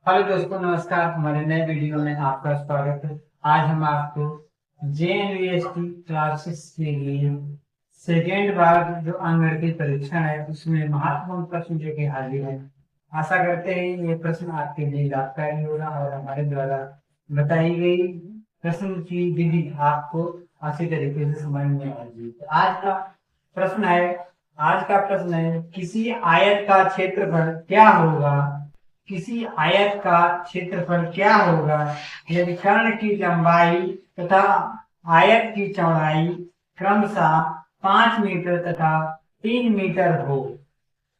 Hello दोस्तों, नमस्कार। हमारे नए वीडियो में आपका स्वागत है। आज हम आपको JNVST क्लासेस के लिए सेकेंड बार जो अंकगणित परीक्षण है उसमें महत्वपूर्ण प्रश्न जो कि हाजिर है। आशा करते हैं ये प्रश्न आपके लिए लाभकारी होगा और हमारे द्वारा बताई गई प्रश्न की विधि आपको अच्छी तरीके से समझ में आएगी। आज का प्रश्न है किसी आयत का क्षेत्रफल क्या होगा। किसी आयत का क्षेत्रफल क्या होगा यदि कर्ण की लंबाई तथा आयत की चौड़ाई क्रमशः 5 मीटर तथा 3 मीटर हो।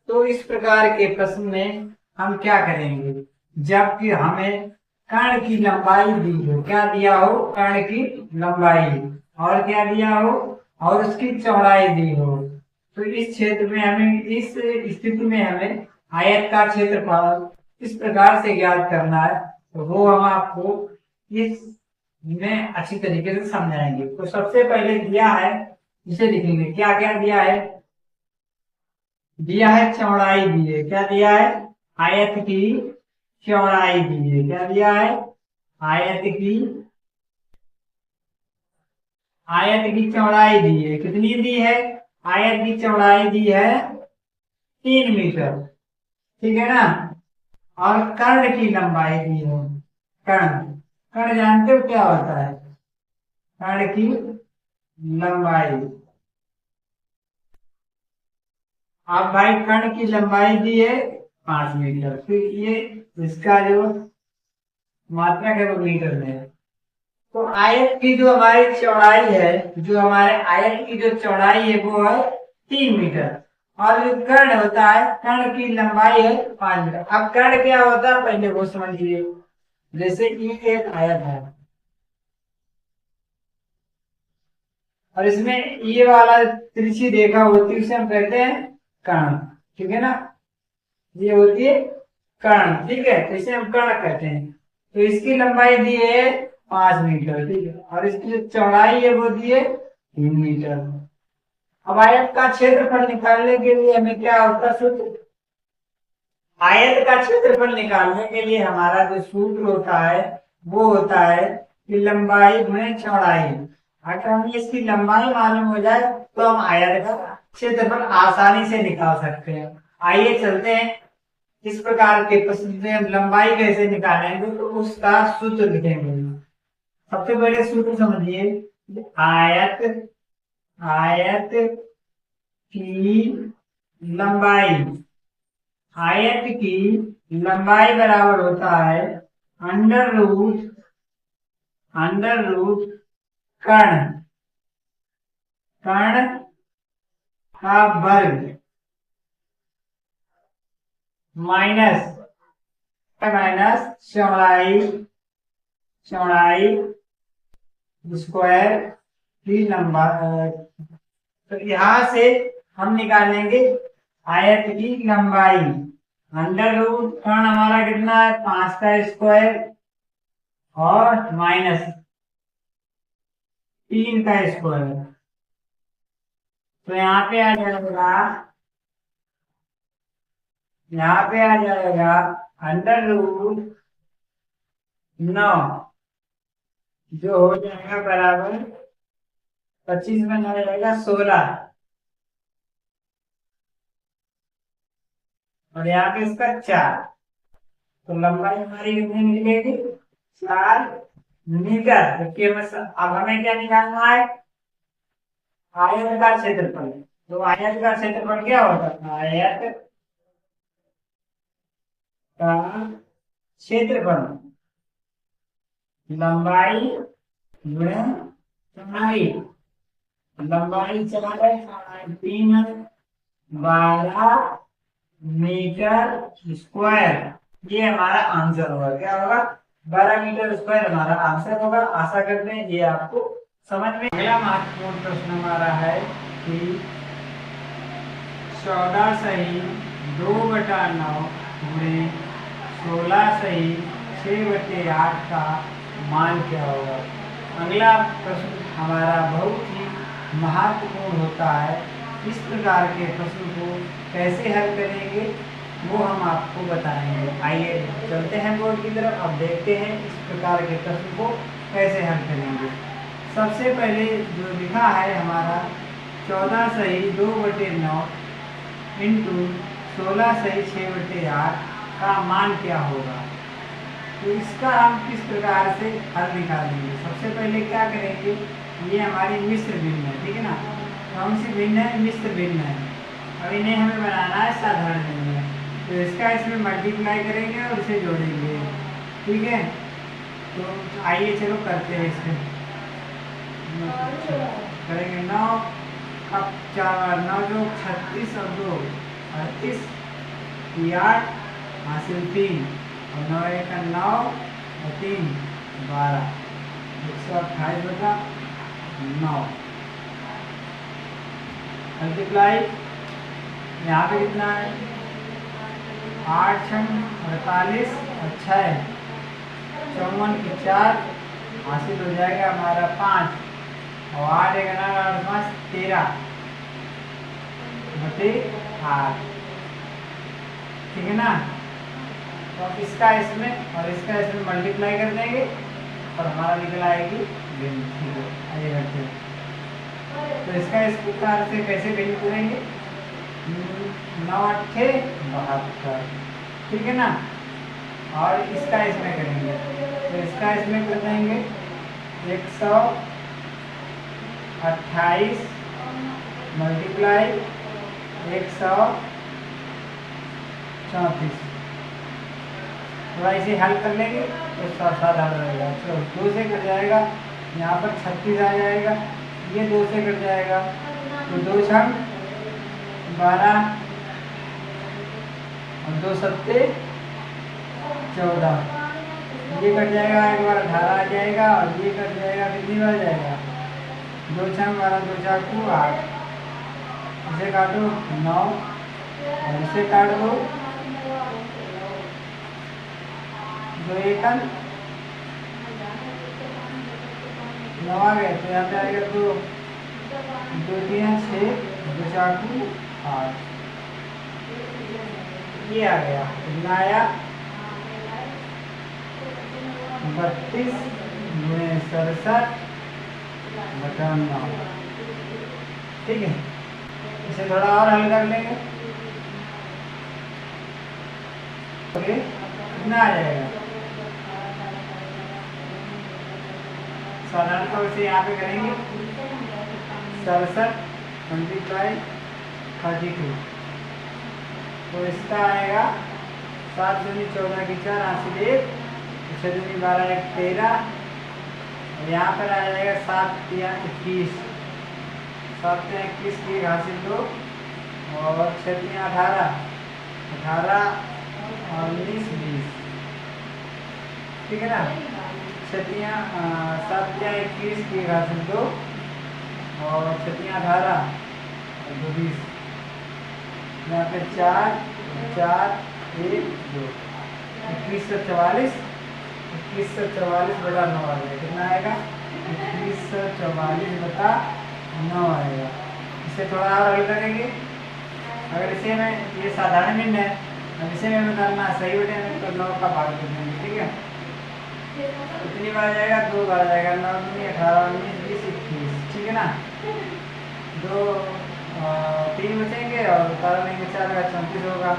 तो इस प्रकार के प्रश्न में हम क्या करेंगे, जबकि हमें कर्ण की लंबाई दी हो, क्या दिया हो, कर्ण की लंबाई, और क्या दिया हो, और उसकी चौड़ाई दी हो। तो इस क्षेत्र में हमें, इस स्थिति में हमें आयत का क्षेत्रफल इस प्रकार से ज्ञात करना है। तो वो हम आपको इस में अच्छी तरीके से समझाएंगे। तो सबसे पहले दिया है, इसे लिखेंगे। क्या क्या दिया है? दिया है चौड़ाई दी है। क्या दिया है? आयत की चौड़ाई दी है। क्या दिया है? आयत की चौड़ाई दी है। कितनी दी है? आयत की चौड़ाई दी है 3 मीटर। ठीक है ना। और कर्ण की लंबाई दी है। कर्ण कर्ण जानते हो क्या होता है? कर्ण की लंबाई। अब भाई कर्ण की लंबाई दी है 5 मीटर। फिर ये इसका जो मात्रक है वो मीटर में है। तो आयत की जो हमारी चौड़ाई है, जो हमारे आयत की जो चौड़ाई है वो है 3 मीटर। और जो कर्ण होता है, कर्ण की लंबाई है 5 मीटर। अब कर्ण क्या होता है पहले वो समझिए। जैसे ये एक आयत है और इसमें ये वाला तिरछी रेखा होती है, उसे हम कहते हैं कर्ण। ठीक है ना। ये होती है कर्ण। ठीक है, तो इसे हम कर्ण कहते हैं। तो इसकी लंबाई दी है 5 मीटर। ठीक है, और इसकी जो चौड़ाई है वो दी है 3 मीटर। अब आयत का क्षेत्रफल निकालने के लिए हमें क्या होता है सूत्र? आयत का क्षेत्रफल निकालने के लिए हमारा जो सूत्र होता है वो होता है कि लंबाई गुणे चौड़ाई। अगर हमें इसकी लंबाई मालूम हो जाए तो हम आयत का क्षेत्रफल आसानी से निकाल सकते हैं। आइए चलते हैं। इस प्रकार के प्रश्न में हम लंबाई कैसे निकालेंगे तो उसका सूत्र लिखेंगे। सबसे पहले सूत्र समझिए। आयत आयत की लंबाई, आयत की लंबाई बराबर होता है अंडर रूट कर्ण कर्ण का वर्ग माइनस माइनस चौड़ाई चौड़ाई स्क्वायर की लंबाई। तो यहां से हम निकालेंगे आयत की लंबाई। अंडर रूट कर्ण हमारा कितना है? 5 का स्क्वायर और माइनस 3 का स्क्वायर। तो यहाँ पे आ जाएगा अंडर रूट 9, जो हो जाएगा बराबर 25 में 9 जाएगा 16। और यहाँ पे इसका 4। तो लंबाई हमारी कितनी निकलेगी? 4 मीटर। जबकि अब हमें क्या निकालना है? आयत का क्षेत्रफल। तो आयत का क्षेत्रफल क्या होता है? आयत का क्षेत्रफल लंबाई गुणे चौड़ाई। लंबाई 4 है, चौड़ाई 3 है, 12 मीटर स्क्वायर। ये हमारा आंसर होगा। क्या होगा? 12 मीटर स्क्वायर हमारा आंसर होगा। आशा करते हैं ये आपको समझ में। अगला महत्वपूर्ण प्रश्न हमारा है कि 14 सही 2/9 गुणे 16 सही 6/8 का मान क्या होगा। अगला प्रश्न हमारा बहुत ही महत्वपूर्ण होता है। इस प्रकार के प्रश्न को कैसे हल करेंगे वो हम आपको बताएंगे। आइए चलते हैं बोर्ड की तरफ, अब देखते हैं इस प्रकार के प्रश्न को कैसे हल करेंगे। सबसे पहले जो लिखा है हमारा 14 सही 2/9 इंटू 16 सही 6/8 का मान क्या होगा। तो इसका हम किस प्रकार से हल निकालेंगे। सबसे पहले क्या करेंगे, ये हमारी मिश्र भिन्न है, ठीक है ना। कौन सी भिन्न है, मिश्र भिन्न है। अब इन्हें हमें बनाना है साधारण भिन्न। तो इसका इसमें मल्टीप्लाई करेंगे और इसे जोड़ेंगे, ठीक है। तो आइए चलो करते हैं इसमें, करेंगे 9, अब 4 9 जो 36 और 2 38, 8 हासिल 3 और 9 1 9 और 3 12, 128/9 मल्टीप्लाई। यहाँ पे कितना है, 8 6 48 और 6 54 की 4 हासिल हो जाएगा हमारा 5 और 8 1 8 5 13 बटे 8, ठीक है ना। तो अब इसका इसमें और इसका इसमें मल्टीप्लाई कर देंगे और हमारा निकल आएगी भिन्न, ठीक है। आइए करते हैं। तो इसका इस प्रकार से कैसे भिन्न करेंगे, 9 8 72, ठीक है ना। और इसका इसमें करेंगे, तो इसका इसमें कर देंगे 128 मल्टीप्लाई 134। थोड़ा इसे हल कर लेंगे तो साधारण रहेगा। तो 2 से कट जाएगा, यहाँ पर 36 आ जाएगा, ये 2 से कट जाएगा, तो 2 6 12 और 2 7 14, ये कट जाएगा, एक बार 18 आ जाएगा और ये कट जाएगा, कितनी बार जाएगा, 2 6 12 2 4 2 8, इसे काटो 9 और इसे काट दो 2 1 9 आ गए, तो यहाँ पे आएगा 2 2 3 6 2 4 2 8, ये आ गया, कितना आया 32 × 67/9, ठीक है। इसे थोड़ा और हल कर लेंगे, ओके, कितना आ जाएगा, साधारण तौर से यहाँ पे करेंगे 67 मल्टीप्लाई 32, तो इसका आएगा 7 दूनी 14 की 4 हासिल 1, 6 दूनी 12 1 13, और यहाँ पर आ जाएगा 7 3 21, 7 3 21 की हासिल 2 और 6 3 18 18 और 19 20, ठीक है ना। 7 3 21 की हासिल 2 और 6 3 18 और 2 20, यहाँ पे 4 4 1 2 2144 2144/9 आ जाएगा, कितना आएगा 2144/9 आएगा। इसे थोड़ा और हल करेंगे, अगर इसे में ये साधारण भिन्न है, अब इसे में बताना सही बटे में तो 9 का भाग कर देंगे, ठीक है। कितनी बार जाएगा, 2 बार जाएगा, 9 दूनी 18 19 20 21, ठीक है ना। 2 3 बचेंगे और 4 का 34 होगा,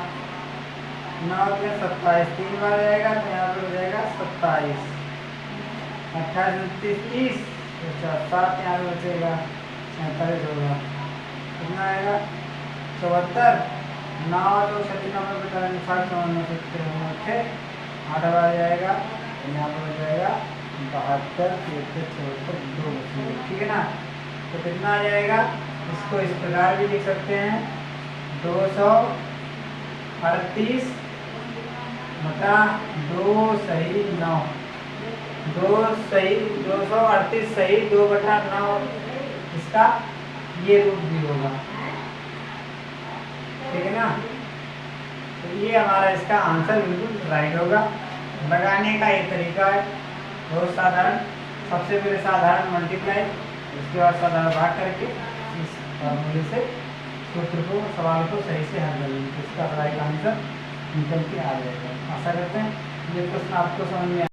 9 के 27 3 बार जाएगा, तो यहाँ पर हो जाएगा 27, 28 29 30, 7 यहाँ पे बचेगा 47 होगा, कितना आएगा 74, 9 तो 96 बता 60 8 बार जाएगा, यहाँ पर हो जाएगा 72 74 2 बचेगा, ठीक है ना। तो कितना आ जाएगा, इसको इस प्रकार भी लिख सकते हैं 238 बटा 2 सही 9, 238 सही 2/9, इसका ये रूप भी होगा, ठीक है ना। तो ये हमारा इसका आंसर बिल्कुल राइट होगा। लगाने का एक तरीका है बहुत साधारण, सबसे पहले साधारण मल्टीप्लाई, उसके बाद साधारण भाग करके इस फॉर्मूले से सूत्र को सवाल को सही से हल कर लेंगे, इसका राइट आंसर निकल के आ जाएगा। आशा करते हैं ये प्रश्न आपको समझ में